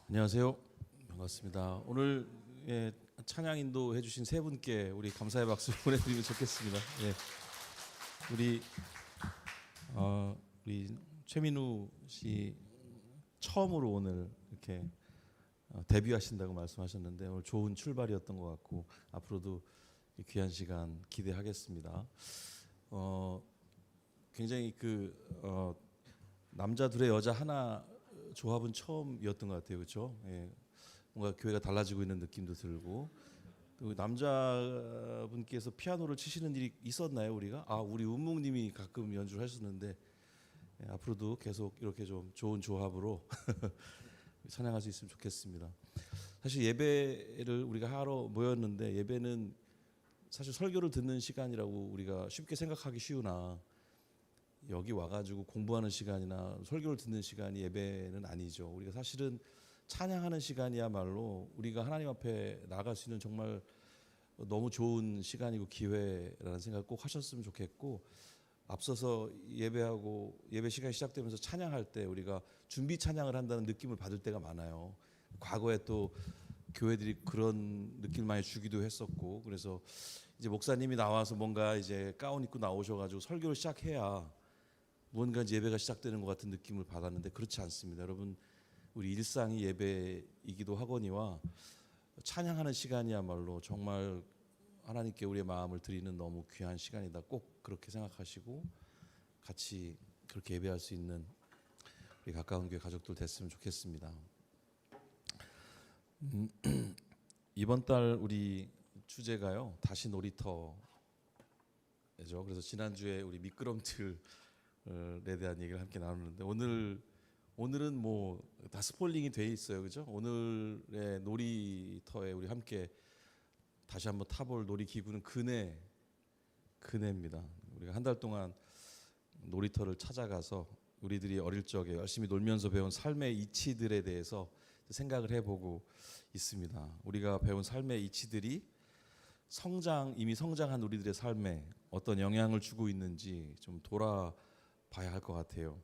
안녕하세요. 반갑습니다. 오늘 찬양 인도 해주신 세 분께 우리 감사의 박수 보내드리면 좋겠습니다. 예, 우리 우리 최민우 씨 처음으로 오늘 이렇게 데뷔하신다고 말씀하셨는데 오늘 좋은 출발이었던 것 같고 앞으로도 귀한 시간 기대하겠습니다. 굉장히 남자 둘에 여자 하나 조합은 처음이었던 것 같아요, 그렇죠? 예, 뭔가 교회가 달라지고 있는 느낌도 들고 그 남자분께서 피아노를 치시는 일이 있었나요, 우리가? 우리 운묵님이 가끔 연주를 하셨는데 예, 앞으로도 계속 이렇게 좀 좋은 조합으로 찬양할 수 있으면 좋겠습니다. 사실 예배를 우리가 하러 모였는데 예배는 사실 설교를 듣는 시간이라고 우리가 쉽게 생각하기 쉬우나 여기 와가지고 공부하는 시간이나 설교를 듣는 시간이 예배는 아니죠. 우리가 사실은 찬양하는 시간이야말로 우리가 하나님 앞에 나아갈 수 있는 정말 너무 좋은 시간이고 기회라는 생각 꼭 하셨으면 좋겠고 앞서서 예배하고 예배 시간이 시작되면서 찬양할 때 우리가 준비 찬양을 한다는 느낌을 받을 때가 많아요. 과거에 또 교회들이 그런 느낌을 많이 주기도 했었고 그래서 이제 목사님이 나와서 뭔가 이제 가운 입고 나오셔가지고 설교를 시작해야 무언가 예배가 시작되는 것 같은 느낌을 받았는데 그렇지 않습니다. 여러분 우리 일상이 예배이기도 하거니와 찬양하는 시간이야말로 정말 하나님께 우리의 마음을 드리는 너무 귀한 시간이다. 꼭 그렇게 생각하시고 같이 그렇게 예배할 수 있는 우리 가까운 교회 가족들 됐으면 좋겠습니다. 이번 달 우리 주제가요 다시 놀이터죠. 그래서 지난주에 우리 미끄럼틀 에 대한 얘기를 함께 나누는데 오늘은 뭐 다 스포일링이 돼 있어요, 그죠? 오늘의 놀이터에 우리 함께 다시 한번 타볼 놀이 기구는 그네입니다. 우리가 한 달 동안 놀이터를 찾아가서 우리들이 어릴 적에 열심히 놀면서 배운 삶의 이치들에 대해서 생각을 해보고 있습니다. 우리가 배운 삶의 이치들이 이미 성장한 우리들의 삶에 어떤 영향을 주고 있는지 좀 봐야 할 것 같아요.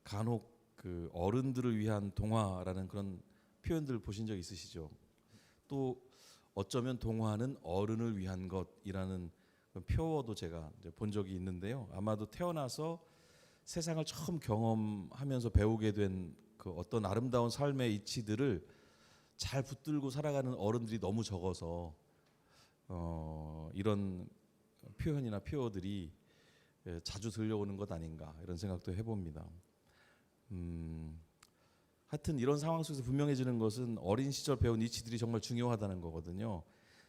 간혹 그 어른들을 위한 동화라는 그런 표현들 보신 적 있으시죠? 또 어쩌면 동화는 어른을 위한 것이라는 표어도 제가 이제 본 적이 있는데요. 아마도 태어나서 세상을 처음 경험하면서 배우게 된 그 어떤 아름다운 삶의 이치들을 잘 붙들고 살아가는 어른들이 너무 적어서 이런 표현이나 표어들이 자주 들려오는 것 아닌가 이런 생각도 해봅니다. 하여튼 이런 상황 속에서 분명해지는 것은 어린 시절 배운 이치들이 정말 중요하다는 거거든요.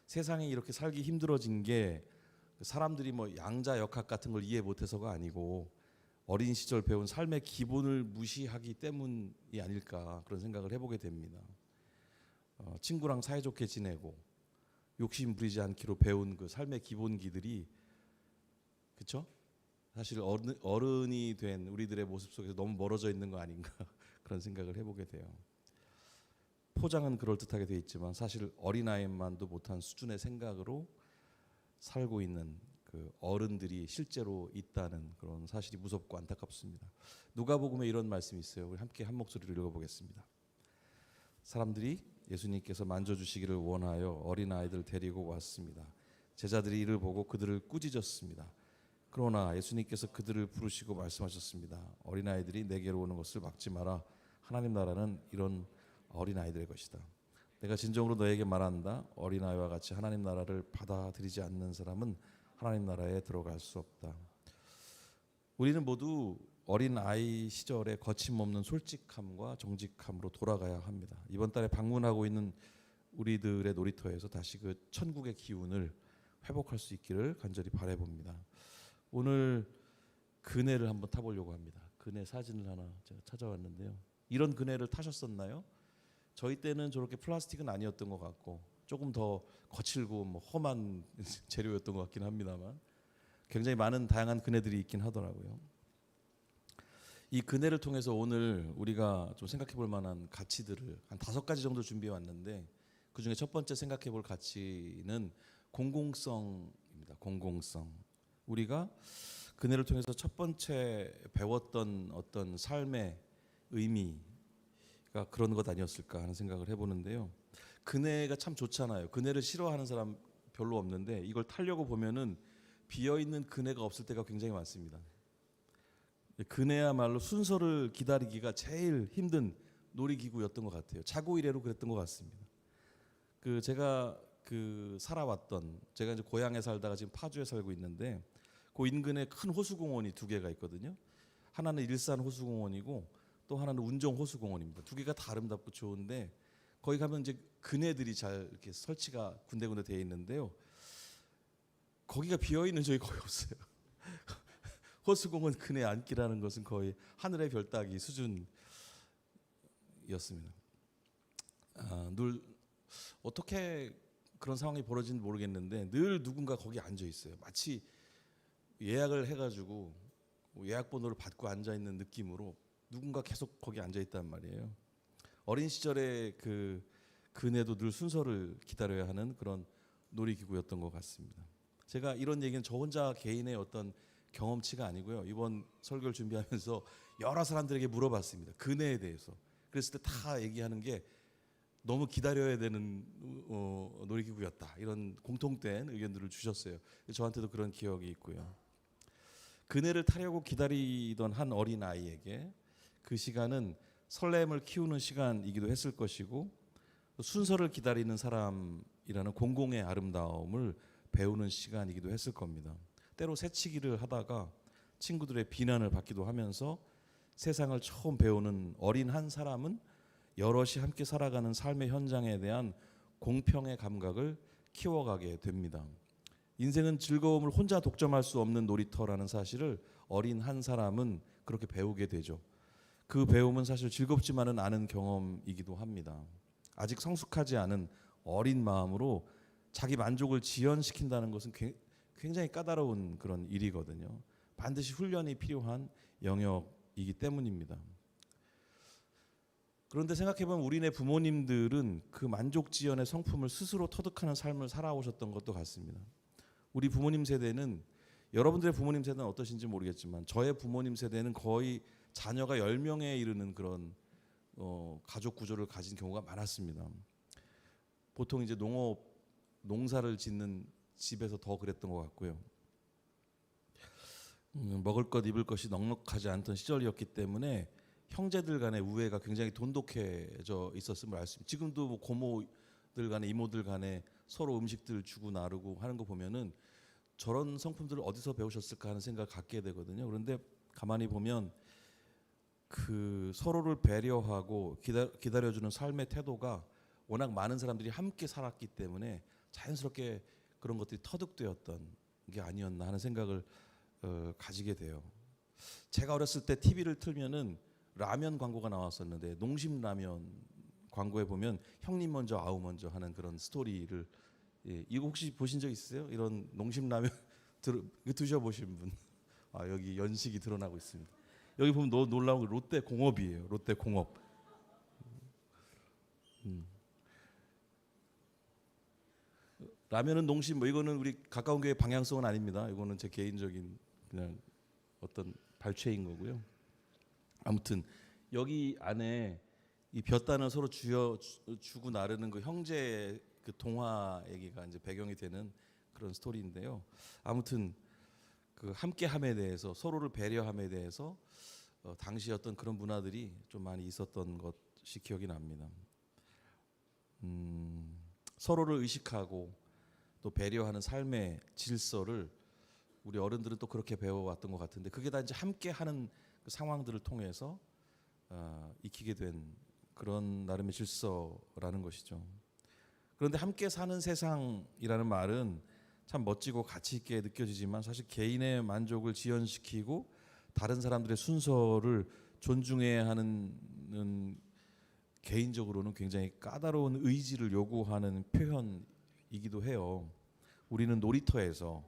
세상이 이렇게 살기 힘들어진 게 사람들이 뭐 양자 역학 같은 걸 이해 못해서가 아니고 어린 시절 배운 삶의 기본을 무시하기 때문이 아닐까 그런 생각을 해보게 됩니다. 친구랑 사이좋게 지내고 욕심 부리지 않기로 배운 그 삶의 기본기들이 그렇죠? 사실 어른이 된 우리들의 모습 속에서 너무 멀어져 있는 거 아닌가 그런 생각을 해보게 돼요. 포장은 그럴듯하게 돼 있지만 사실 어린아이만도 못한 수준의 생각으로 살고 있는 그 어른들이 실제로 있다는 그런 사실이 무섭고 안타깝습니다. 누가복음에 이런 말씀이 있어요. 우리 함께 한 목소리로 읽어보겠습니다. 사람들이 예수님께서 만져주시기를 원하여 어린아이들 데리고 왔습니다. 제자들이 이를 보고 그들을 꾸짖었습니다. 그러나 예수님께서 그들을 부르시고 말씀하셨습니다. 어린아이들이 내게로 오는 것을 막지 마라. 하나님 나라는 이런 어린아이들의 것이다. 내가 진정으로 너에게 말한다. 어린아이와 같이 하나님 나라를 받아들이지 않는 사람은 하나님 나라에 들어갈 수 없다. 우리는 모두 어린아이 시절의 거침없는 솔직함과 정직함으로 돌아가야 합니다. 이번 달에 방문하고 있는 우리들의 놀이터에서 다시 그 천국의 기운을 회복할 수 있기를 간절히 바라봅니다. 오늘 그네를 한번 타보려고 합니다. 그네 사진을 하나 제가 찾아왔는데요. 이런 그네를 타셨었나요? 저희 때는 저렇게 플라스틱은 아니었던 것 같고 조금 더 거칠고 뭐 험한 재료였던 것 같긴 합니다만 굉장히 많은 다양한 그네들이 있긴 하더라고요. 이 그네를 통해서 오늘 우리가 좀 생각해 볼 만한 가치들을 한 5가지 정도 준비해 왔는데 그중에 첫 번째 생각해 볼 가치는 공공성입니다. 공공성. 우리가 그네를 통해서 첫 번째 배웠던 어떤 삶의 의미 그런 것 아니었을까 하는 생각을 해보는데요. 그네가 참 좋잖아요. 그네를 싫어하는 사람 별로 없는데 이걸 타려고 보면은 비어 있는 그네가 없을 때가 굉장히 많습니다. 그네야말로 순서를 기다리기가 제일 힘든 놀이기구였던 것 같아요. 자고 이래로 그랬던 것 같습니다. 제가 살아왔던, 제가 이제 고향에 살다가 지금 파주에 살고 있는데 그 인근에 큰 호수공원이 두 개가 있거든요. 하나는 일산 호수공원이고 또 하나는 운정 호수공원입니다. 두 개가 다 아름답고 좋은데 거기 가면 이제 그네들이 잘 이렇게 설치가 군데군데 되어 있는데요. 거기가 비어 있는 적이 거의 없어요. 호수공원 그네 앉기라는 것은 거의 하늘의 별 따기 수준이었습니다. 늘 어떻게 그런 상황이 벌어지는지 모르겠는데 늘 누군가 거기 앉아 있어요. 마치 예약을 해가지고 예약 번호를 받고 앉아 있는 느낌으로 누군가 계속 거기 앉아 있단 말이에요. 어린 시절에 그네도 늘 순서를 기다려야 하는 그런 놀이기구였던 것 같습니다. 제가 이런 얘기는 저 혼자 개인의 어떤 경험치가 아니고요. 이번 설교를 준비하면서 여러 사람들에게 물어봤습니다. 그네에 대해서. 그랬을 때 다 얘기하는 게 너무 기다려야 되는 놀이기구였다. 이런 공통된 의견들을 주셨어요. 저한테도 그런 기억이 있고요. 그네를 타려고 기다리던 한 어린 아이에게 그 시간은 설렘을 키우는 시간이기도 했을 것이고 순서를 기다리는 사람이라는 공공의 아름다움을 배우는 시간이기도 했을 겁니다. 때로 새치기를 하다가 친구들의 비난을 받기도 하면서 세상을 처음 배우는 어린 한 사람은 여럿이 함께 살아가는 삶의 현장에 대한 공평의 감각을 키워가게 됩니다. 인생은 즐거움을 혼자 독점할 수 없는 놀이터라는 사실을 어린 한 사람은 그렇게 배우게 되죠. 그 배움은 사실 즐겁지만은 않은 경험이기도 합니다. 아직 성숙하지 않은 어린 마음으로 자기 만족을 지연시킨다는 것은 굉장히 까다로운 그런 일이거든요. 반드시 훈련이 필요한 영역이기 때문입니다. 그런데 생각해보면 우리네 부모님들은 그 만족 지연의 성품을 스스로 터득하는 삶을 살아오셨던 것도 같습니다. 우리 부모님 세대는, 여러분들의 부모님 세대는 어떠신지 모르겠지만 저의 부모님 세대는 거의 자녀가 10명에 이르는 그런 가족 구조를 가진 경우가 많았습니다. 보통 이제 농사를 짓는 집에서 더 그랬던 것 같고요. 먹을 것 입을 것이 넉넉하지 않던 시절이었기 때문에 형제들 간의 우애가 굉장히 돈독해져 있었음을 알 수 있습니다. 지금도 뭐 고모들 간에 이모들 간에 서로 음식들 주고 나르고 하는 거 보면은 저런 성품들을 어디서 배우셨을까 하는 생각을 갖게 되거든요. 그런데 가만히 보면 그 서로를 배려하고 기다려주는 삶의 태도가 워낙 많은 사람들이 함께 살았기 때문에 자연스럽게 그런 것들이 터득되었던 게 아니었나 하는 생각을 가지게 돼요. 제가 어렸을 때 TV를 틀면은 라면 광고가 나왔었는데 농심 라면 광고에 보면 형님 먼저 아우 먼저 하는 그런 스토리를, 이거 혹시 보신 적 있으세요? 이런 농심 라면 드셔보신 분? 여기 연식이 드러나고 있습니다. 여기 보면 놀라운 게 롯데 공업이에요. 롯데 공업. 라면은 농심, 이거는 우리 가까운 교회 방향성은 아닙니다. 이거는 제 개인적인 그냥 어떤 발췌인 거고요. 아무튼 여기 안에 이 볕단을 서로 주고 나르는 그 형제 그 동화 얘기가 이제 배경이 되는 그런 스토리인데요. 아무튼 그 함께함에 대해서, 서로를 배려함에 대해서 당시 어떤 그런 문화들이 좀 많이 있었던 것이 기억이 납니다. 서로를 의식하고 또 배려하는 삶의 질서를 우리 어른들은 또 그렇게 배워왔던 것 같은데 그게 다 이제 함께하는 그 상황들을 통해서 익히게 된 그런 나름의 질서라는 것이죠. 그런데 함께 사는 세상이라는 말은 참 멋지고 가치 있게 느껴지지만 사실 개인의 만족을 지연시키고 다른 사람들의 순서를 존중해야 하는 개인적으로는 굉장히 까다로운 의지를 요구하는 표현이기도 해요. 우리는 놀이터에서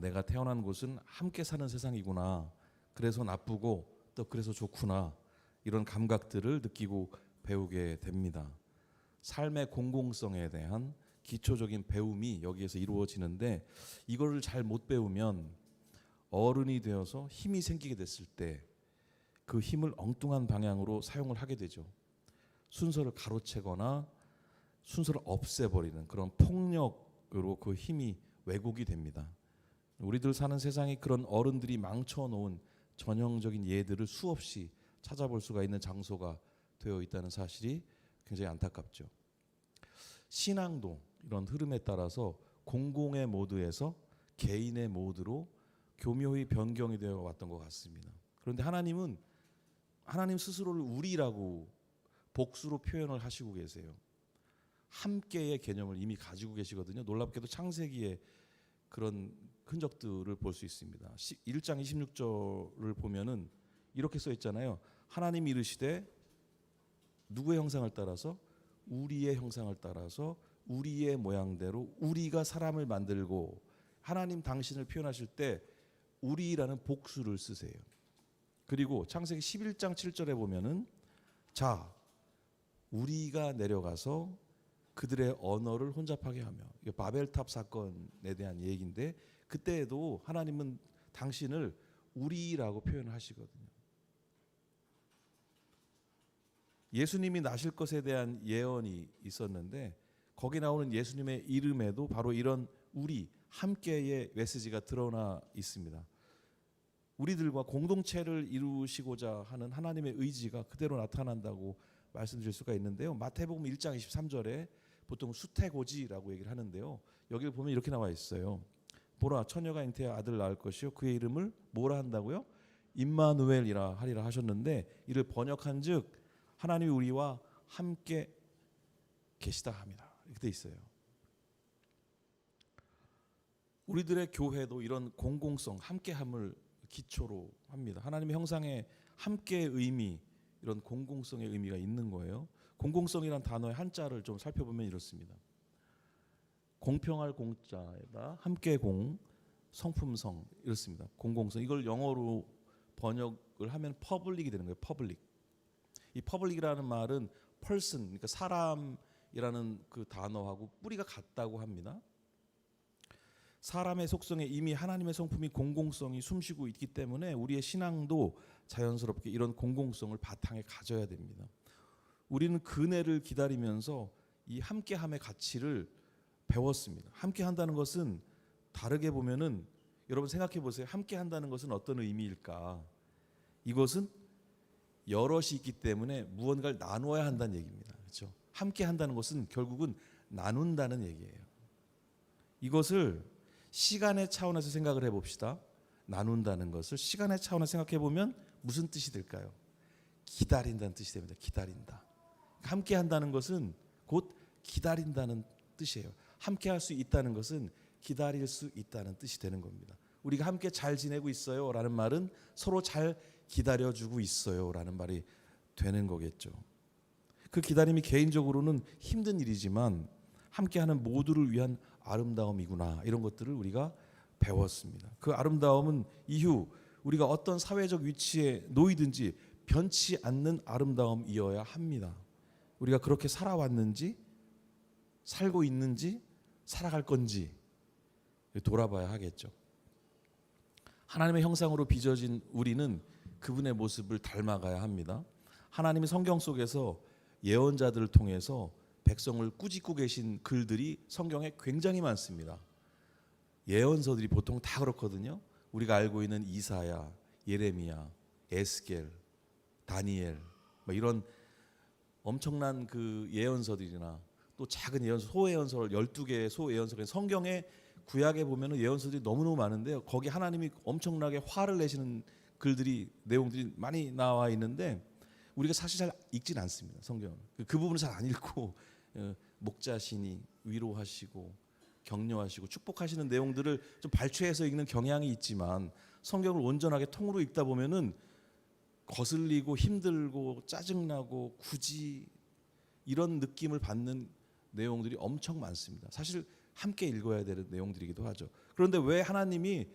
내가 태어난 곳은 함께 사는 세상이구나. 그래서 나쁘고 또 그래서 좋구나. 이런 감각들을 느끼고 배우게 됩니다. 삶의 공공성에 대한 기초적인 배움이 여기에서 이루어지는데 이거를 잘 못 배우면 어른이 되어서 힘이 생기게 됐을 때 그 힘을 엉뚱한 방향으로 사용을 하게 되죠. 순서를 가로채거나 순서를 없애버리는 그런 폭력으로 그 힘이 왜곡이 됩니다. 우리들 사는 세상에 그런 어른들이 망쳐놓은 전형적인 예들을 수없이 찾아볼 수가 있는 장소가 되어 있다는 사실이 굉장히 안타깝죠. 신앙도 이런 흐름에 따라서 공공의 모드에서 개인의 모드로 교묘히 변경이 되어 왔던 것 같습니다. 그런데 하나님은 하나님 스스로를 우리라고 복수로 표현을 하시고 계세요. 함께의 개념을 이미 가지고 계시거든요. 놀랍게도 창세기에 그런 흔적들을 볼 수 있습니다. 1장 26절을 보면은 이렇게 써 있잖아요. 하나님이 이르시되 누구의 형상을 따라서? 우리의 형상을 따라서 우리의 모양대로 우리가 사람을 만들고, 하나님 당신을 표현하실 때 우리라는 복수를 쓰세요. 그리고 창세기 11장 7절에 보면은 자 우리가 내려가서 그들의 언어를 혼잡하게 하며, 이게 바벨탑 사건에 대한 얘기인데 그때에도 하나님은 당신을 우리라고 표현하시거든요. 예수님이 나실 것에 대한 예언이 있었는데 거기 나오는 예수님의 이름에도 바로 이런 우리 함께의 메시지가 드러나 있습니다. 우리들과 공동체를 이루시고자 하는 하나님의 의지가 그대로 나타난다고 말씀드릴 수가 있는데요. 마태복음 1장 23절에 보통 수태고지라고 얘기를 하는데요. 여기를 보면 이렇게 나와 있어요. 보라 처녀가 잉태하여 아들 낳을 것이요 그의 이름을 뭐라 한다고요? 임마누엘이라 하리라 하셨는데, 이를 번역한즉 하나님이 우리와 함께 계시다 합니다. 이렇게 돼 있어요. 우리들의 교회도 이런 공공성, 함께함을 기초로 합니다. 하나님의 형상의 함께의 의미, 이런 공공성의 의미가 있는 거예요. 공공성이란 단어의 한자를 좀 살펴보면 이렇습니다. 공평할 공자에다 함께 공, 성품성 이렇습니다. 공공성, 이걸 영어로 번역을 하면 퍼블릭이 되는 거예요. 퍼블릭. 이 퍼블릭이라는 말은 person, 그러니까 사람이라는 그 단어하고 뿌리가 같다고 합니다. 사람의 속성에 이미 하나님의 성품이 공공성이 숨쉬고 있기 때문에 우리의 신앙도 자연스럽게 이런 공공성을 바탕에 가져야 됩니다. 우리는 그네를 기다리면서 이 함께함의 가치를 배웠습니다. 함께한다는 것은 다르게 보면은, 여러분 생각해 보세요. 함께한다는 것은 어떤 의미일까? 이것은 여럿이 있기 때문에 무언가를 나누어야 한다는 얘기입니다. 그렇죠? 함께한다는 것은 결국은 나눈다는 얘기예요. 이것을 시간의 차원에서 생각을 해봅시다. 나눈다는 것을 시간의 차원에서 생각해 보면 무슨 뜻이 될까요? 기다린다는 뜻이 됩니다. 기다린다. 함께한다는 것은 곧 기다린다는 뜻이에요. 함께할 수 있다는 것은 기다릴 수 있다는 뜻이 되는 겁니다. 우리가 함께 잘 지내고 있어요 라는 말은 서로 잘 기다려주고 있어요 라는 말이 되는 거겠죠. 그 기다림이 개인적으로는 힘든 일이지만 함께하는 모두를 위한 아름다움이구나, 이런 것들을 우리가 배웠습니다. 그 아름다움은 이후 우리가 어떤 사회적 위치에 놓이든지 변치 않는 아름다움이어야 합니다. 우리가 그렇게 살아왔는지, 살고 있는지, 살아갈 건지 돌아봐야 하겠죠. 하나님의 형상으로 빚어진 우리는 그분의 모습을 닮아가야 합니다. 하나님이 성경 속에서 예언자들을 통해서 백성을 꾸짖고 계신 글들이 성경에 굉장히 많습니다. 예언서들이 보통 다 그렇거든요. 우리가 알고 있는 이사야, 예레미야, 에스겔, 다니엘, 이런 엄청난 그 예언서들이나 또 작은 예언서, 소예언서 12개의 소예언서, 성경의 구약에 보면은 예언서들이 너무너무 많은데요. 거기 하나님이 엄청나게 화를 내시는 글들이, 내용들이 많이 나와 있는데 우리가 사실 잘 읽진 않습니다. 성경을. 그 부분을 잘 안 읽고 목자시니 위로하시고 격려하시고 축복하시는 내용들을 좀 발췌해서 읽는 경향이 있지만 성경을 온전하게 통으로 읽다 보면은 거슬리고 힘들고 짜증나고 굳이 이런 느낌을 받는 내용들이 엄청 많습니다. 사실 함께 읽어야 되는 내용들이기도 하죠. 그런데 왜 하나님이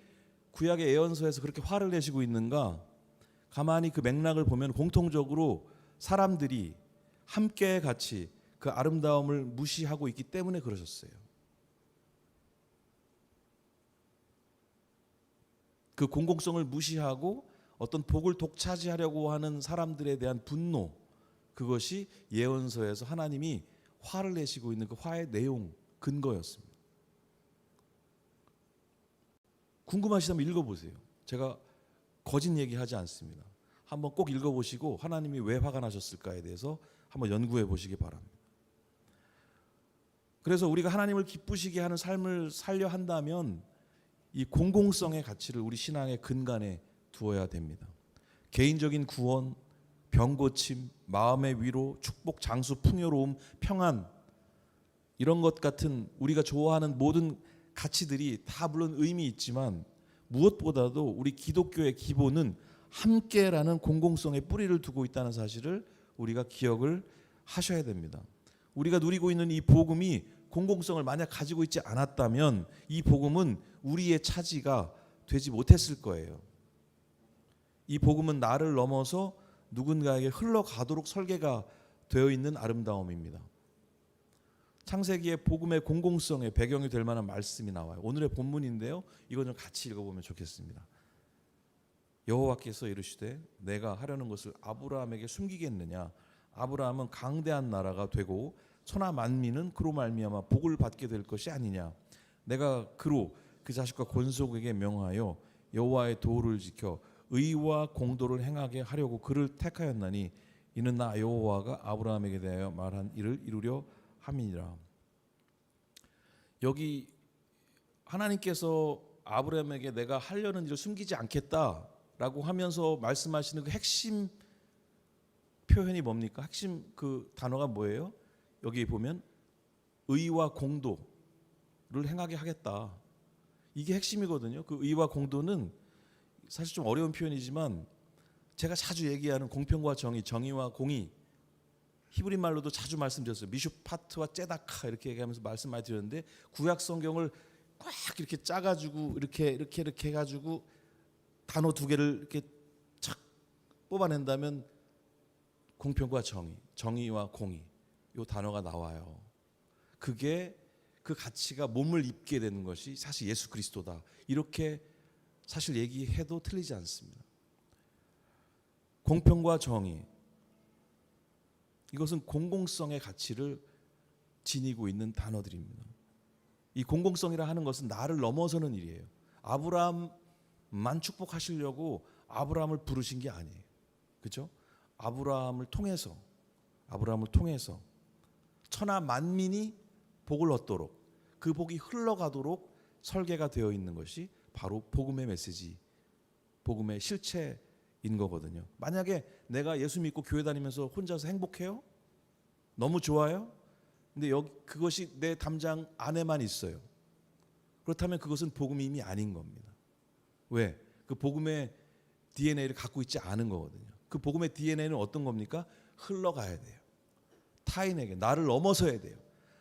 구약의 예언서에서 그렇게 화를 내시고 있는가? 가만히 그 맥락을 보면 공통적으로 사람들이 함께의 가치, 그 아름다움을 무시하고 있기 때문에 그러셨어요. 그 공공성을 무시하고 어떤 복을 독차지하려고 하는 사람들에 대한 분노, 그것이 예언서에서 하나님이 화를 내시고 있는 그 화의 내용, 근거였습니다. 궁금하시다면 읽어보세요. 제가 거짓 얘기하지 않습니다. 한번 꼭 읽어보시고 하나님이 왜 화가 나셨을까에 대해서 한번 연구해 보시기 바랍니다. 그래서 우리가 하나님을 기쁘시게 하는 삶을 살려 한다면 이 공공성의 가치를 우리 신앙의 근간에 두어야 됩니다. 개인적인 구원, 병고침, 마음의 위로, 축복, 장수, 풍요로움, 평안, 이런 것 같은 우리가 좋아하는 모든 가치들이 다 물론 의미 있지만 무엇보다도 우리 기독교의 기본은 함께라는 공공성의 뿌리를 두고 있다는 사실을 우리가 기억을 하셔야 됩니다. 우리가 누리고 있는 이 복음이 공공성을 만약 가지고 있지 않았다면 이 복음은 우리의 차지가 되지 못했을 거예요. 이 복음은 나를 넘어서 누군가에게 흘러가도록 설계가 되어 있는 아름다움입니다. 창세기의 복음의 공공성의 배경이 될 만한 말씀이 나와요. 오늘의 본문인데요. 이거 좀 같이 읽어보면 좋겠습니다. 여호와께서 이르시되 내가 하려는 것을 아브라함에게 숨기겠느냐. 아브라함은 강대한 나라가 되고 천하 만민은 그로 말미암아 복을 받게 될 것이 아니냐. 내가 그로 그 자식과 권속에게 명하여 여호와의 도를 지켜 의와 공도를 행하게 하려고 그를 택하였나니 이는 나 여호와가 아브라함에게 대하여 말한 일을 이루려 함이니라. 여기 하나님께서 아브라함에게 내가 하려는 일을 숨기지 않겠다라고 하면서 말씀하시는 그 핵심 표현이 뭡니까? 핵심 그 단어가 뭐예요? 여기 보면 의와 공도를 행하게 하겠다. 이게 핵심이거든요. 그 의와 공도는 사실 좀 어려운 표현이지만 제가 자주 얘기하는 공평과 정의, 정의와 공의, 히브리 말로도 자주 말씀드렸어요. 미슈파트와 째다카 이렇게 얘기하면서 말씀 많이 드렸는데 구약 성경을 꽉 이렇게 짜가지고 이렇게 해가지고 단어 두 개를 이렇게 착 뽑아낸다면 공평과 정의, 정의와 공의 이 단어가 나와요. 그게 그 가치가 몸을 입게 되는 것이 사실 예수 그리스도다. 이렇게 사실 얘기해도 틀리지 않습니다. 공평과 정의, 이것은 공공성의 가치를 지니고 있는 단어들입니다. 이 공공성이라 하는 것은 나를 넘어서는 일이에요. 아브라함만 축복하시려고 아브라함을 부르신 게 아니에요. 그렇죠? 아브라함을 통해서 천하 만민이 복을 얻도록, 그 복이 흘러가도록 설계가 되어 있는 것이 바로 복음의 메시지, 복음의 실체인 거거든요. 만약에 내가 예수 믿고 교회 다니면서 혼자서 행복해요? 너무 좋아요? 근데 그것이 내 담장 안에만 있어요. 그렇다면 그것은 복음이 이미 아닌 겁니다. 왜? 그 복음의 DNA를 갖고 있지 않은 거거든요. 그 복음의 DNA는 어떤 겁니까? 흘러가야 돼요. 타인에게, 나를 넘어서야 돼요.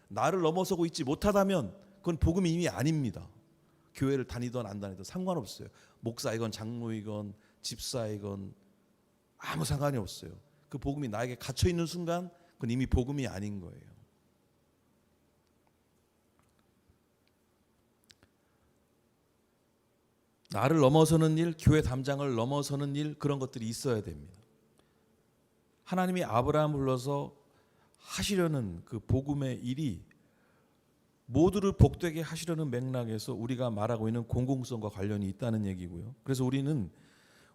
나를 넘어서고 있지 못하다면 그건 복음이 이미 아닙니다. 교회를 다니든 안 다니든 상관없어요. 목사이건 장로이건 집사이건 아무 상관이 없어요. 그 복음이 나에게 갇혀 있는 순간 그건 이미 복음이 아닌 거예요. 나를 넘어서는 일, 교회 담장을 넘어서는 일, 그런 것들이 있어야 됩니다. 하나님이 아브라함을 불러서 하시려는 그 복음의 일이 모두를 복되게 하시려는 맥락에서 우리가 말하고 있는 공공성과 관련이 있다는 얘기고요. 그래서 우리는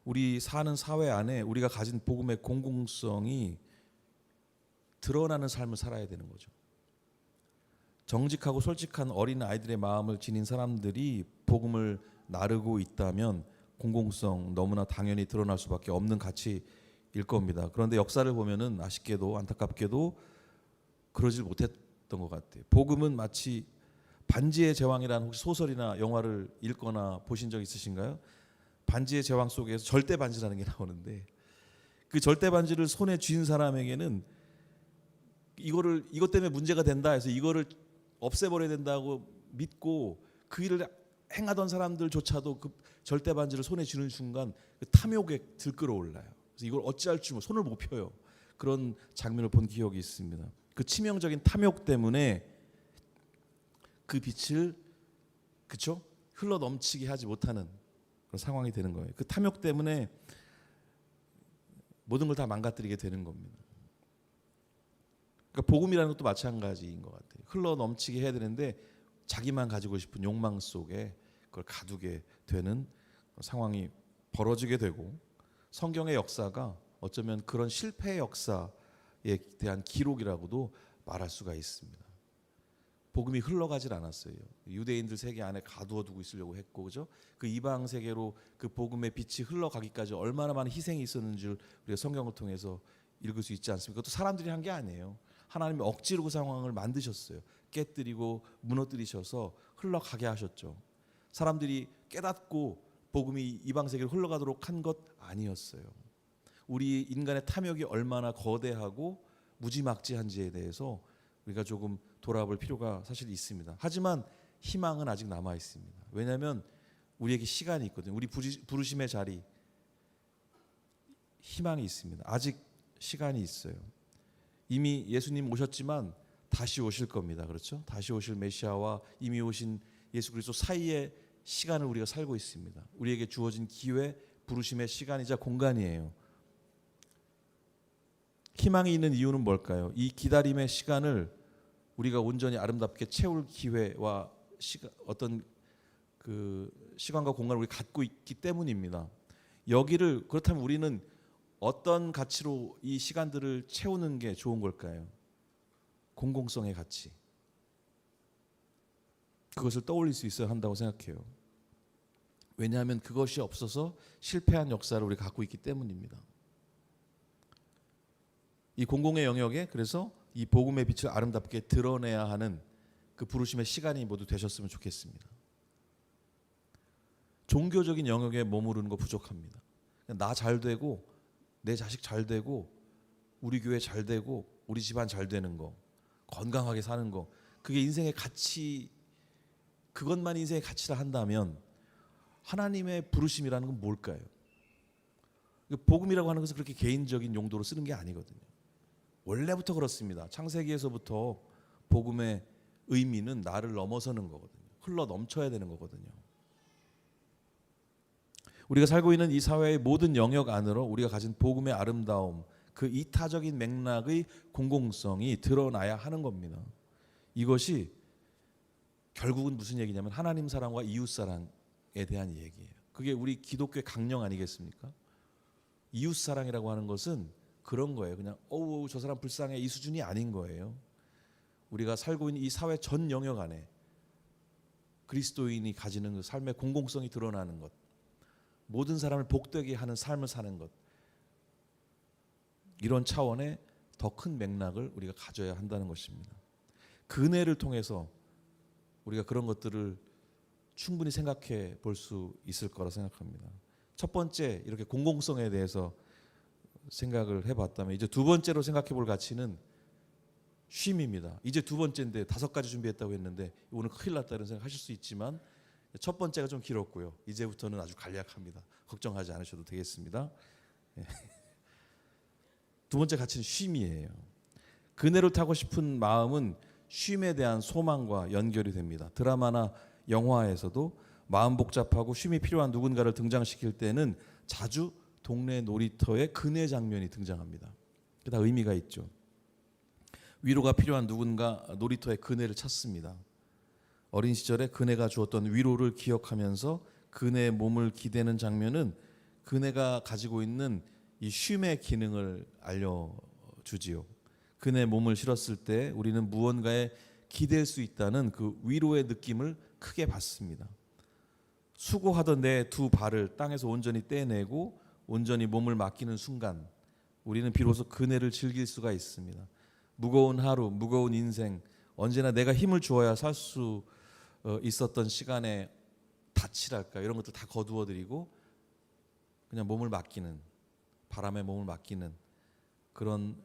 우리 사는 사회 안에 우리가 가진 복음의 공공성이 드러나는 삶을 살아야 되는 거죠. 정직하고 솔직한 어린 아이들의 마음을 지닌 사람들이 복음을 나르고 있다면 공공성 너무나 당연히 드러날 수밖에 없는 가치일 겁니다. 그런데 역사를 보면은 아쉽게도 안타깝게도 그러질 못했던 것 같아요. 복음은 마치 반지의 제왕이라는 혹시 소설이나 영화를 읽거나 보신 적 있으신가요? 반지의 제왕 속에서 절대 반지라는 게 나오는데 그 절대 반지를 손에 쥔 사람에게는 이것 때문에 문제가 된다 해서 이거를 없애버려야 된다고 믿고 그 일을 행하던 사람들조차도 그 절대 반지를 손에 쥐는 순간 그 탐욕에 들끓어올라요. 그래서 이걸 어찌할 줄 손을 못 펴요. 그런 장면을 본 기억이 있습니다. 그 치명적인 탐욕 때문에 그 빛을 흘러 넘치게 하지 못하는 그런 상황이 되는 거예요. 그 탐욕 때문에 모든 걸 다 망가뜨리게 되는 겁니다. 그러니까 복음이라는 것도 마찬가지인 것 같아요. 흘러 넘치게 해야 되는데 자기만 가지고 싶은 욕망 속에 그걸 가두게 되는 상황이 벌어지게 되고, 성경의 역사가 어쩌면 그런 실패의 역사에 대한 기록이라고도 말할 수가 있습니다. 복음이 흘러가질 않았어요. 유대인들 세계 안에 가두어 두고 있으려고 했고, 그죠? 그 이방 세계로 그 복음의 빛이 흘러가기까지 얼마나 많은 희생이 있었는지 우리가 성경을 통해서 읽을 수 있지 않습니까? 그것도 사람들이 한 게 아니에요. 하나님이 억지로 그 상황을 만드셨어요. 깨뜨리고 무너뜨리셔서 흘러가게 하셨죠. 사람들이 깨닫고 복음이 이방 세계로 흘러가도록 한 것 아니었어요. 우리 인간의 탐욕이 얼마나 거대하고 무지막지한지에 대해서 우리가 조금 돌아볼 필요가 사실 있습니다. 하지만 희망은 아직 남아 있습니다. 왜냐하면 우리에게 시간이 있거든요. 우리 부르심의 자리, 희망이 있습니다. 아직 시간이 있어요. 이미 예수님 오셨지만 다시 오실 겁니다. 그렇죠? 다시 오실 메시아와 이미 오신 예수 그리스도 사이의 시간을 우리가 살고 있습니다. 우리에게 주어진 기회, 부르심의 시간이자 공간이에요. 희망이 있는 이유는 뭘까요? 이 기다림의 시간을 우리가 온전히 아름답게 채울 기회와 어떤 그 시간과 공간을 우리 갖고 있기 때문입니다. 여기를 그렇다면 우리는 어떤 가치로 이 시간들을 채우는 게 좋은 걸까요? 공공성의 가치. 그것을 떠올릴 수 있어야 한다고 생각해요. 왜냐하면 그것이 없어서 실패한 역사를 우리가 갖고 있기 때문입니다. 이 공공의 영역에 그래서 이 복음의 빛을 아름답게 드러내야 하는 그 부르심의 시간이 모두 되셨으면 좋겠습니다. 종교적인 영역에 머무르는 거 부족합니다. 나 잘 되고 내 자식 잘 되고 우리 교회 잘 되고 우리 집안 잘 되는 거, 건강하게 사는 거, 그게 인생의 가치, 그것만 인생의 가치라 한다면 하나님의 부르심이라는 건 뭘까요? 복음이라고 하는 것은 그렇게 개인적인 용도로 쓰는 게 아니거든요. 원래부터 그렇습니다. 창세기에서부터 복음의 의미는 나를 넘어서는 거거든요. 흘러 넘쳐야 되는 거거든요. 우리가 살고 있는 이 사회의 모든 영역 안으로 우리가 가진 복음의 아름다움, 그 이타적인 맥락의 공공성이 드러나야 하는 겁니다. 이것이 결국은 무슨 얘기냐면 하나님 사랑과 이웃 사랑에 대한 얘기예요. 그게 우리 기독교의 강령 아니겠습니까? 이웃 사랑이라고 하는 것은 그런 거예요. 그냥 어우 저 사람 불쌍해 이 수준이 아닌 거예요. 우리가 살고 있는 이 사회 전 영역 안에 그리스도인이 가지는 그 삶의 공공성이 드러나는 것, 모든 사람을 복되게 하는 삶을 사는 것, 이런 차원의 더 큰 맥락을 우리가 가져야 한다는 것입니다. 근혜를 통해서 우리가 그런 것들을 충분히 생각해 볼 수 있을 거라 생각합니다. 첫 번째 이렇게 공공성에 대해서 생각을 해봤다면 이제 두 번째로 생각해 볼 가치는 쉼입니다. 이제 두 번째인데 5가지 준비했다고 했는데 오늘 큰일 났다 이런 생각 하실 수 있지만 첫 번째가 좀 길었고요. 이제부터는 아주 간략합니다. 걱정하지 않으셔도 되겠습니다. 두 번째 가치는 쉼이에요. 그네를 타고 싶은 마음은 쉼에 대한 소망과 연결이 됩니다. 드라마나 영화에서도 마음 복잡하고 쉼이 필요한 누군가를 등장시킬 때는 자주 동네 놀이터의 그네 장면이 등장합니다. 그게 다 의미가 있죠. 위로가 필요한 누군가 놀이터의 그네를 찾습니다. 어린 시절에 그네가 주었던 위로를 기억하면서 그네의 몸을 기대는 장면은 그네가 가지고 있는 이 쉼의 기능을 알려주지요. 그네 몸을 실었을 때 우리는 무언가에 기댈 수 있다는 그 위로의 느낌을 크게 받습니다. 수고하던 내 두 발을 땅에서 온전히 떼내고 온전히 몸을 맡기는 순간 우리는 비로소 그네를 즐길 수가 있습니다. 무거운 하루, 무거운 인생, 언제나 내가 힘을 주어야 살 수 있었던 시간에 닻이랄까 이런 것들 다 거두어드리고 그냥 몸을 맡기는, 바람에 몸을 맡기는 그런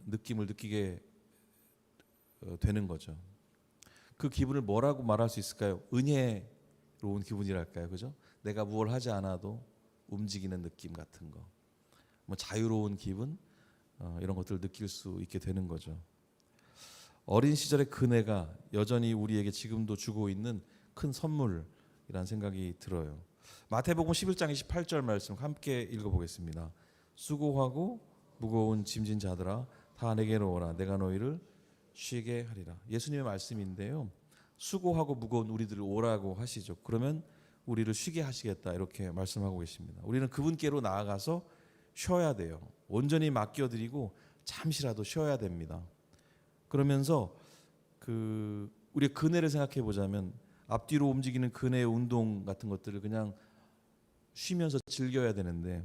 느낌을 느끼게 되는 거죠. 그 기분을 뭐라고 말할 수 있을까요? 은혜로운 기분이랄까요, 그죠? 내가 무엇을 하지 않아도 움직이는 느낌 같은 거, 뭐 자유로운 기분, 이런 것들을 느낄 수 있게 되는 거죠. 어린 시절의 그네가 여전히 우리에게 지금도 주고 있는 큰 선물이라는 생각이 들어요. 마태복음 11장 28절 말씀 함께 읽어보겠습니다. 수고하고 무거운 짐진 자들아 다 내게로 오라. 내가 너희를 쉬게 하리라. 예수님의 말씀인데요. 수고하고 무거운 우리들을 오라고 하시죠. 그러면 우리를 쉬게 하시겠다 이렇게 말씀하고 계십니다. 우리는 그분께로 나아가서 쉬어야 돼요. 온전히 맡겨드리고 잠시라도 쉬어야 됩니다. 그러면서 우리의 근혜를 생각해 보자면 앞뒤로 움직이는 근혜의 운동 같은 것들을 그냥 쉬면서 즐겨야 되는데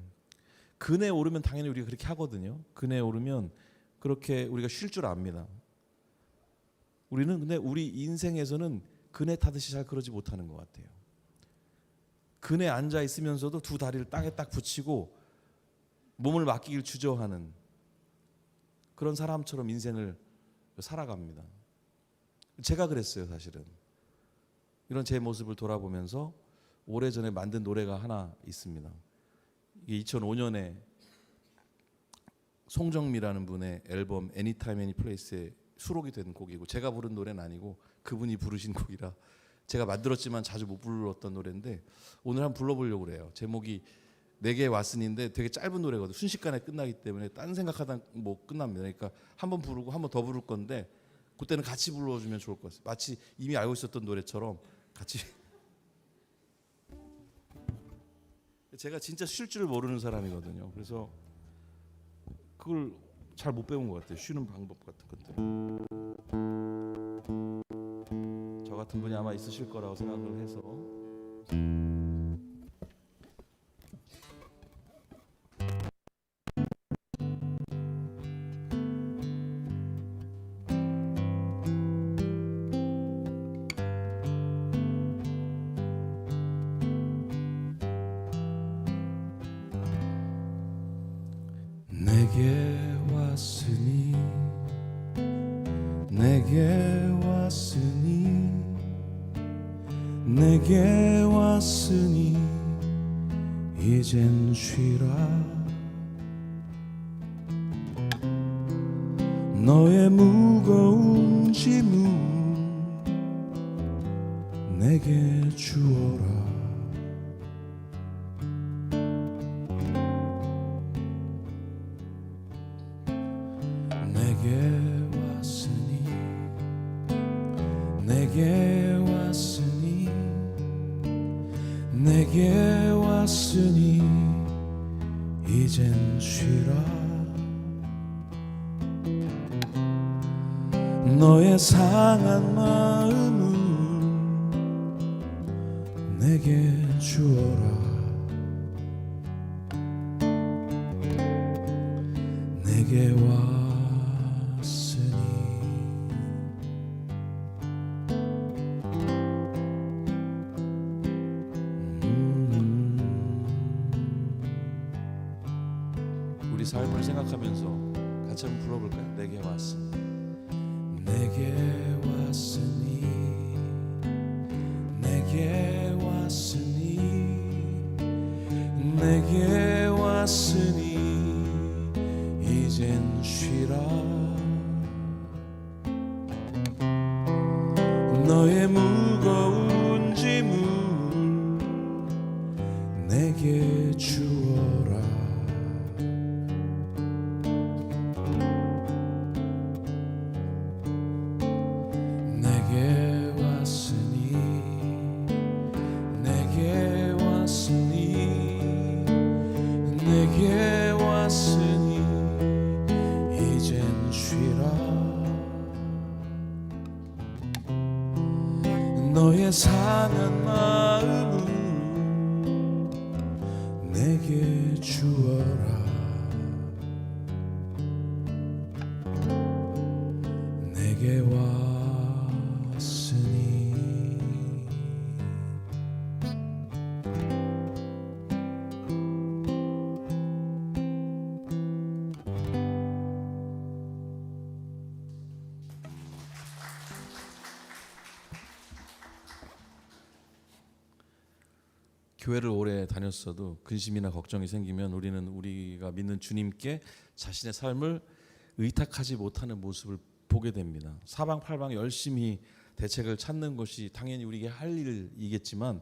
근혜에 오르면 당연히 우리가 그렇게 하거든요. 근혜에 오르면 그렇게 우리가 쉴 줄 압니다. 우리는 근데 우리 인생에서는 근혜 타듯이 잘 그러지 못하는 것 같아요. 근혜에 앉아 있으면서도 두 다리를 땅에 딱 붙이고 몸을 맡기길 주저하는 그런 사람처럼 인생을 살아갑니다. 제가 그랬어요, 사실은. 이런 제 모습을 돌아보면서 오래전에 만든 노래가 하나 있습니다. 이게 2005년에 송정미라는 분의 앨범 Anytime Any Place에 수록이 된 곡이고 제가 부른 노래는 아니고 그분이 부르신 곡이라 제가 만들었지만 자주 못 불렀던 노래인데 오늘 한번 불러보려고 그래요. 제목이 내게 왔으니인데 되게 짧은 노래거든요. 순식간에 끝나기 때문에 딴 생각하다 뭐 끝납니다. 그러니까 한번 부르고 한 번 더 부를 건데 그때는 같이 불러주면 좋을 것 같아요. 마치 이미 알고 있었던 노래처럼 같이. 제가 진짜 쉴 줄 모르는 사람이거든요. 그래서 그걸 잘 못 배운 것 같아요. 쉬는 방법 같은 것들. 저 같은 분이 아마 있으실 거라고 생각을 해서. 내게 왔으니 내게 왔으니 내게 왔으니 이젠 쉬라. 너의 무거운 짐은 내게 주어라. 내게 왔으니 내게 왔으니 이젠 쉬라. 너의 상한 마음은 내게 주어라. 내게 왔으니 우리 삶을 생각하면서 같이 한번 불러볼까요? 내게 왔으니 내게 왔으니 내게 왔으니 내게 왔으니 이젠 쉬라. 너의 무거운 짐을 내게 주어라. 내게 왔으니 내게 왔으니 내게 왔으니 이젠 쉬라. 너의 상한 마음은 내게 주어라. 내게 왔으니 교회를 오래 다녔어도 근심이나 걱정이 생기면 우리는 우리가 믿는 주님께 자신의 삶을 의탁하지 못하는 모습을 보게 됩니다. 사방팔방 열심히 대책을 찾는 것이 당연히 우리에게 할 일이겠지만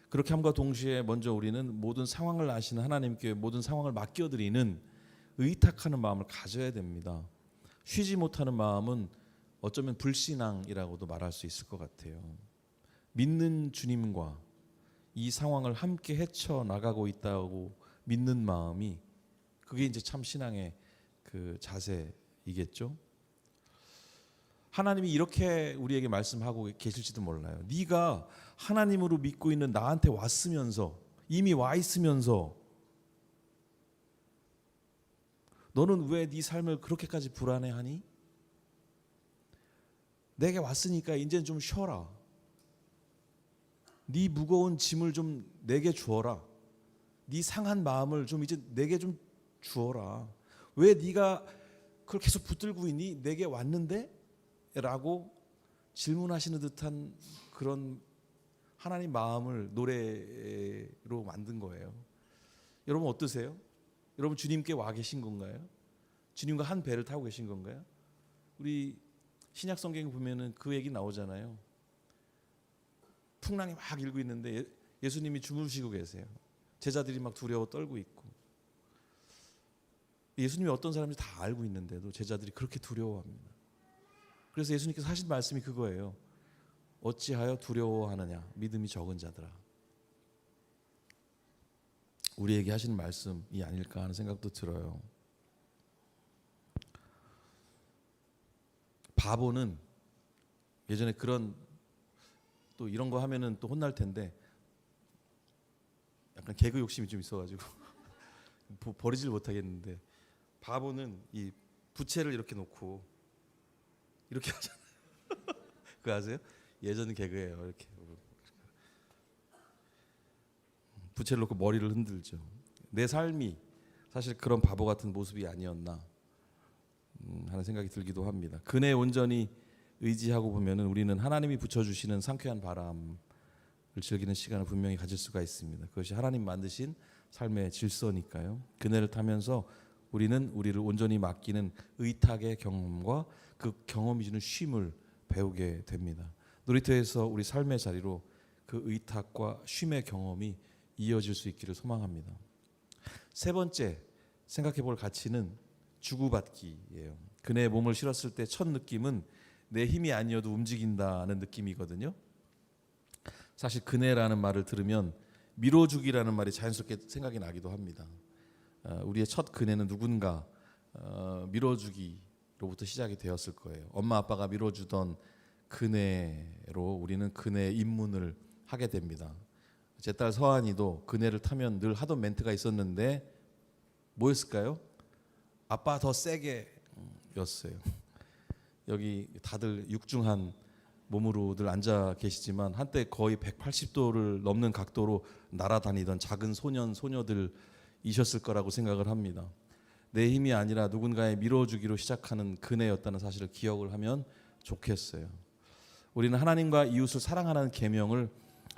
그렇게 함과 동시에 먼저 우리는 모든 상황을 아시는 하나님께 모든 상황을 맡겨드리는 의탁하는 마음을 가져야 됩니다. 쉬지 못하는 마음은 어쩌면 불신앙이라고도 말할 수 있을 것 같아요. 믿는 주님과 이 상황을 함께 헤쳐나가고 있다고 믿는 마음이, 그게 이제 참 신앙의 그 자세이겠죠. 하나님이 이렇게 우리에게 말씀하고 계실지도 몰라요. 네가 하나님으로 믿고 있는 나한테 왔으면서, 이미 와 있으면서 너는 왜 네 삶을 그렇게까지 불안해하니? 내게 왔으니까 이제는 좀 쉬어라. 네 무거운 짐을 좀 내게 주어라. 네 상한 마음을 좀 이제 내게 좀 주어라. 왜 네가 그걸 계속 붙들고 있니? 내게 왔는데? 라고 질문하시는 듯한 그런 하나님 마음을 노래로 만든 거예요. 여러분 어떠세요? 여러분 주님께 와 계신 건가요? 주님과 한 배를 타고 계신 건가요? 우리 신약 성경 보면은 그 얘기 나오잖아요. 풍랑이 막 일고 있는데 예수님이 주무시고 계세요. 제자들이 막 두려워 떨고 있고, 예수님이 어떤 사람인지 다 알고 있는데도 제자들이 그렇게 두려워합니다. 그래서 예수님께서 하신 말씀이 그거예요. 어찌하여 두려워하느냐, 믿음이 적은 자들아. 우리에게 하시는 말씀이 아닐까 하는 생각도 들어요. 바보는, 예전에 그런, 또 이런 거 하면은 또 혼날 텐데, 약간 개그 욕심이 좀 있어가지고 버리질 못하겠는데, 바보는 이 부채를 이렇게 놓고 이렇게 하잖아요. 그거 아세요? 예전 개그예요. 이렇게 부채를 놓고 머리를 흔들죠. 내 삶이 사실 그런 바보 같은 모습이 아니었나 하는 생각이 들기도 합니다. 그네 온전히 의지하고 보면은 우리는 하나님이 붙여주시는 상쾌한 바람을 즐기는 시간을 분명히 가질 수가 있습니다. 그것이 하나님 만드신 삶의 질서니까요. 그네를 타면서 우리는 우리를 온전히 맡기는 의탁의 경험과 그 경험이 주는 쉼을 배우게 됩니다. 놀이터에서 우리 삶의 자리로 그 의탁과 쉼의 경험이 이어질 수 있기를 소망합니다. 세 번째 생각해 볼 가치는 주고받기예요. 그네의 몸을 실었을 때 첫 느낌은 내 힘이 아니어도 움직인다는 느낌이거든요. 사실 그네라는 말을 들으면 밀어주기라는 말이 자연스럽게 생각이 나기도 합니다. 우리의 첫 그네는 누군가 밀어주기로부터 시작이 되었을 거예요. 엄마 아빠가 밀어주던 그네로 우리는 그네의 입문을 하게 됩니다. 제 딸 서한이도 그네를 타면 늘 하던 멘트가 있었는데 뭐였을까요? 아빠 더 세게 였어요. 여기 다들 육중한 몸으로들 앉아 계시지만 한때 거의 180도를 넘는 각도로 날아다니던 작은 소년 소녀들이셨을 거라고 생각을 합니다. 내 힘이 아니라 누군가의 밀어주기로 시작하는 그네였다는 사실을 기억을 하면 좋겠어요. 우리는 하나님과 이웃을 사랑하라는 계명을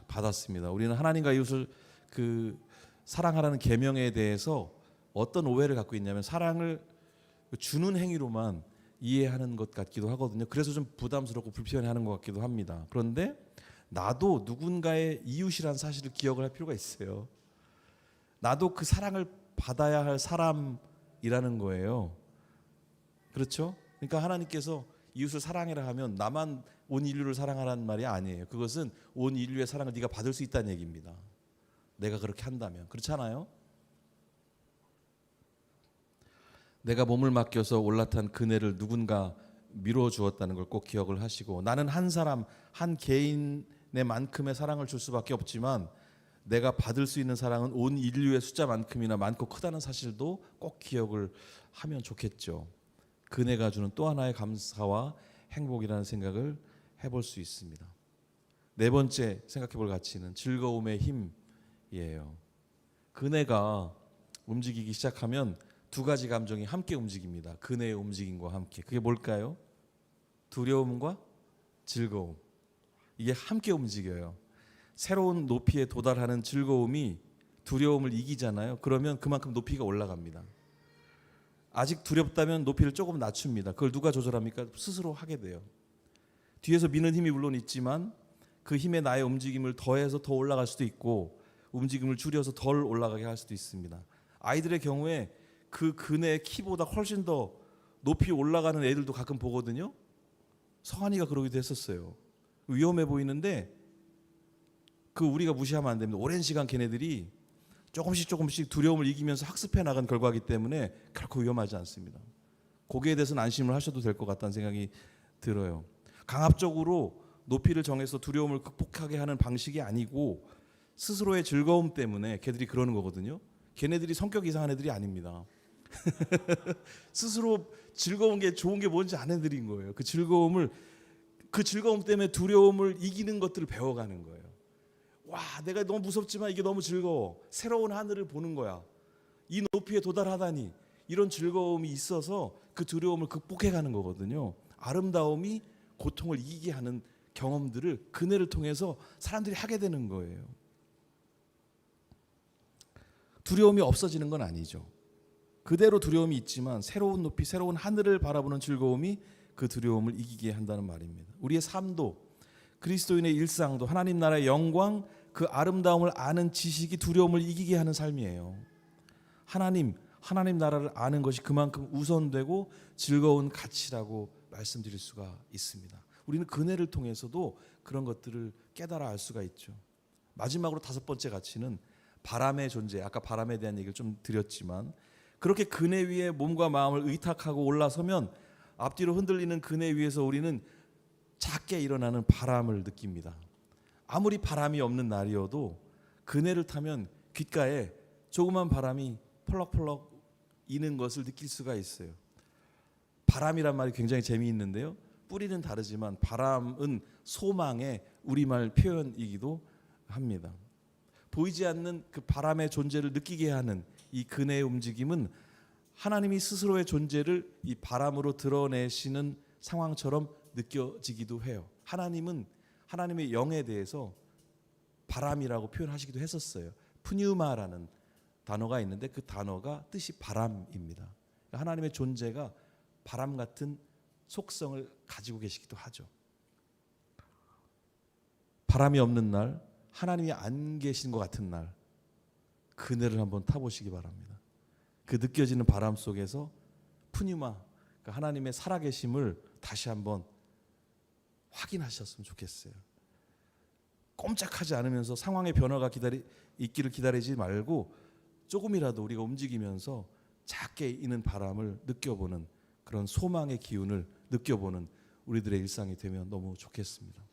받았습니다. 우리는 하나님과 이웃을 그 사랑하라는 계명에 대해서 어떤 오해를 갖고 있냐면 사랑을 주는 행위로만 이해하는 것 같기도 하거든요. 그래서 좀 부담스럽고 불편해하는 것 같기도 합니다. 그런데 나도 누군가의 이웃이라는 사실을 기억을 할 필요가 있어요. 나도 그 사랑을 받아야 할 사람이라는 거예요. 그렇죠? 그러니까 하나님께서 이웃을 사랑해라 하면 나만 온 인류를 사랑하라는 말이 아니에요. 그것은 온 인류의 사랑을 네가 받을 수 있다는 얘기입니다. 내가 그렇게 한다면. 그렇잖아요? 내가 몸을 맡겨서 올라탄 그네를 누군가 밀어주었다는 걸 꼭 기억을 하시고, 나는 한 사람, 한 개인의 만큼의 사랑을 줄 수밖에 없지만 내가 받을 수 있는 사랑은 온 인류의 숫자만큼이나 많고 크다는 사실도 꼭 기억을 하면 좋겠죠. 그네가 주는 또 하나의 감사와 행복이라는 생각을 해볼 수 있습니다. 네 번째 생각해 볼 가치는 즐거움의 힘이에요. 그네가 움직이기 시작하면 두 가지 감정이 함께 움직입니다. 그네의 움직임과 함께. 그게 뭘까요? 두려움과 즐거움. 이게 함께 움직여요. 새로운 높이에 도달하는 즐거움이 두려움을 이기잖아요. 그러면 그만큼 높이가 올라갑니다. 아직 두렵다면 높이를 조금 낮춥니다. 그걸 누가 조절합니까? 스스로 하게 돼요. 뒤에서 미는 힘이 물론 있지만 그 힘에 나의 움직임을 더해서 더 올라갈 수도 있고 움직임을 줄여서 덜 올라가게 할 수도 있습니다. 아이들의 경우에 그 그네 키보다 훨씬 더 높이 올라가는 애들도 가끔 보거든요. 성한이가 그러기도 했었어요. 위험해 보이는데 그 우리가 무시하면 안 됩니다. 오랜 시간 걔네들이 조금씩 두려움을 이기면서 학습해 나간 결과이기 때문에 결코 위험하지 않습니다. 거기에 대해서는 안심을 하셔도 될 것 같다는 생각이 들어요. 강압적으로 높이를 정해서 두려움을 극복하게 하는 방식이 아니고 스스로의 즐거움 때문에 걔들이 그러는 거거든요. 걔네들이 성격 이상한 애들이 아닙니다. 스스로 즐거운 게 좋은 게 뭔지 아는 애들인 거예요. 그 즐거움 때문에 두려움을 이기는 것들을 배워가는 거예요. 와, 내가 너무 무섭지만 이게 너무 즐거워. 새로운 하늘을 보는 거야. 이 높이에 도달하다니. 이런 즐거움이 있어서 그 두려움을 극복해가는 거거든요. 아름다움이 고통을 이기게 하는 경험들을 그네를 통해서 사람들이 하게 되는 거예요. 두려움이 없어지는 건 아니죠. 그대로 두려움이 있지만 새로운 높이, 새로운 하늘을 바라보는 즐거움이 그 두려움을 이기게 한다는 말입니다. 우리의 삶도, 그리스도인의 일상도, 하나님 나라의 영광, 그 아름다움을 아는 지식이 두려움을 이기게 하는 삶이에요. 하나님 나라를 아는 것이 그만큼 우선되고 즐거운 가치라고 말씀드릴 수가 있습니다. 우리는 그네를 통해서도 그런 것들을 깨달아 알 수가 있죠. 마지막으로 5번째 가치는 바람의 존재. 아까 바람에 대한 얘기를 좀 드렸지만 그렇게 그네 위에 몸과 마음을 의탁하고 올라서면 앞뒤로 흔들리는 그네 위에서 우리는 작게 일어나는 바람을 느낍니다. 아무리 바람이 없는 날이어도 그네를 타면 귓가에 조그만 바람이 펄럭펄럭 이는 것을 느낄 수가 있어요. 바람이란 말이 굉장히 재미있는데요. 뿌리는 다르지만 바람은 소망의 우리말 표현이기도 합니다. 보이지 않는 그 바람의 존재를 느끼게 하는 이 그네의 움직임은 하나님이 스스로의 존재를 이 바람으로 드러내시는 상황처럼 느껴지기도 해요. 하나님은 하나님의 영에 대해서 바람이라고 표현하시기도 했었어요. 푸뉴마라는 단어가 있는데 그 단어가 뜻이 바람입니다. 하나님의 존재가 바람 같은 속성을 가지고 계시기도 하죠. 바람이 없는 날, 하나님이 안 계신 것 같은 날, 그네를 한번 타보시기 바랍니다. 그 느껴지는 바람 속에서 푸뉴마, 그러니까 하나님의 살아계심을 다시 한번 확인하셨으면 좋겠어요. 꼼짝하지 않으면서 상황의 변화가 있기를 기다리지 말고 조금이라도 우리가 움직이면서 작게 이는 바람을 느껴보는 그런 소망의 기운을 느껴보는 우리들의 일상이 되면 너무 좋겠습니다.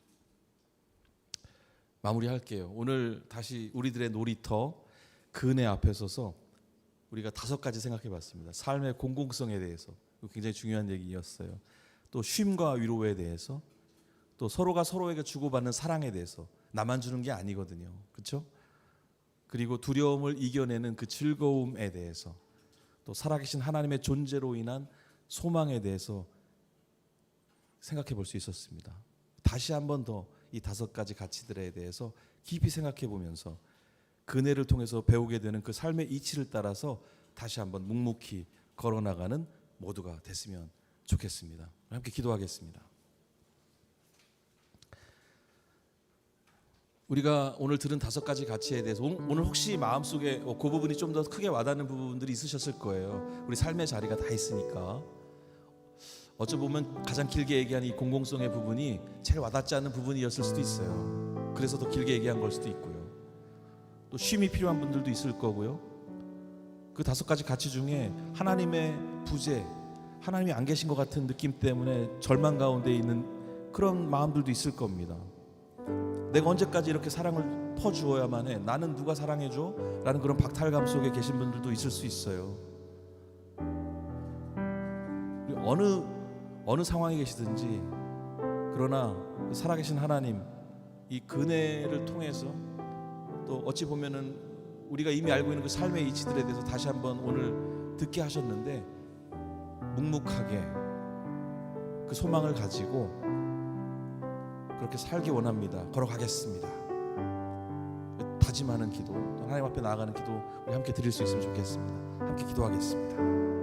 마무리할게요. 오늘 다시 우리들의 놀이터 그네 앞에 서서 우리가 5가지 생각해 봤습니다. 삶의 공공성에 대해서 굉장히 중요한 얘기였어요. 또 쉼과 위로에 대해서, 또 서로가 서로에게 주고받는 사랑에 대해서. 나만 주는 게 아니거든요. 그렇죠? 그리고 두려움을 이겨내는 그 즐거움에 대해서, 또 살아계신 하나님의 존재로 인한 소망에 대해서 생각해 볼 수 있었습니다. 다시 한번 더 이 5가지 가치들에 대해서 깊이 생각해 보면서 그네를 통해서 배우게 되는 그 삶의 이치를 따라서 다시 한번 묵묵히 걸어나가는 모두가 됐으면 좋겠습니다. 함께 기도하겠습니다. 우리가 오늘 들은 5가지 가치에 대해서 오늘 혹시 마음속에 그 부분이 좀 더 크게 와닿는 부분들이 있으셨을 거예요. 우리 삶의 자리가 다 있으니까. 어쩌보면 가장 길게 얘기한 이 공공성의 부분이 제일 와닿지 않는 부분이었을 수도 있어요. 그래서 더 길게 얘기한 걸 수도 있고요. 또 쉼이 필요한 분들도 있을 거고요. 그 5가지 가치 중에 하나님의 부재, 하나님이 안 계신 것 같은 느낌 때문에 절망 가운데 있는 그런 마음들도 있을 겁니다. 내가 언제까지 이렇게 사랑을 퍼주어야만 해? 나는 누가 사랑해줘? 라는 그런 박탈감 속에 계신 분들도 있을 수 있어요. 어느 상황에 계시든지, 그러나 살아계신 하나님, 이 그네를 통해서 또 어찌 보면은 우리가 이미 알고 있는 그 삶의 이치들에 대해서 다시 한번 오늘 듣게 하셨는데, 묵묵하게 그 소망을 가지고 그렇게 살기 원합니다. 걸어가겠습니다. 다짐하는 기도, 하나님 앞에 나아가는 기도 우리 함께 드릴 수 있으면 좋겠습니다. 함께 기도하겠습니다.